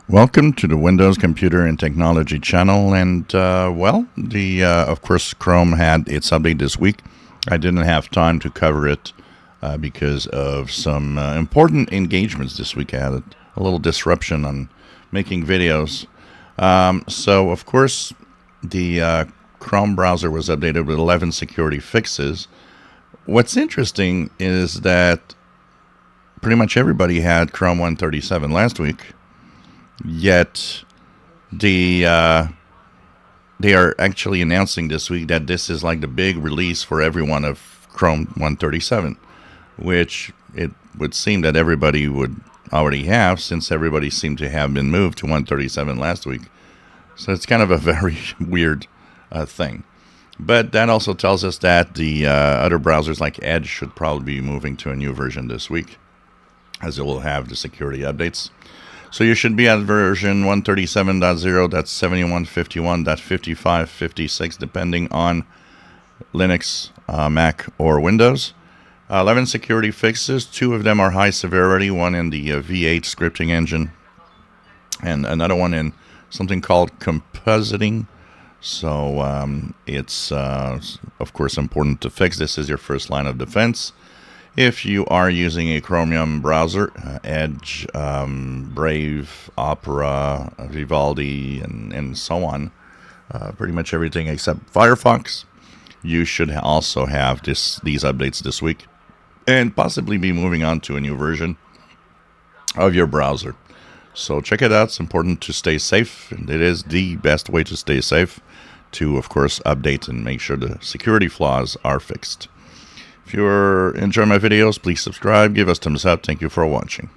Welcome to the Windows Computer and Technology channel. And, of course, Chrome had its update this week. I didn't have time to cover it because of some important engagements this week. I had a little disruption on making videos. Of course, the Chrome browser was updated with 11 security fixes. What's interesting is that pretty much everybody had Chrome 137 last week. Yet, they are actually announcing this week that this is like the big release for everyone of Chrome 137, which it would seem that everybody would already have, since everybody seemed to have been moved to 137 last week. So it's kind of a very weird thing. But that also tells us that the other browsers like Edge should probably be moving to a new version this week, as it will have the security updates. So you should be at version 137.0, that's 7151.5556, depending on Linux, Mac, or Windows. 11 security fixes, 2 of them are high severity, one in the V8 scripting engine, and another one in something called compositing. So it's, of course, important to fix. This is your first line of defense. If you are using a Chromium browser, Edge, Brave, Opera, Vivaldi, and so on, pretty much everything except Firefox, you should also have these updates this week and possibly be moving on to a new version of your browser. So check it out. It's important to stay safe, and it is the best way to stay safe to, of course, update and make sure the security flaws are fixed. If you're enjoying my videos, please subscribe, give us thumbs up. Thank you for watching.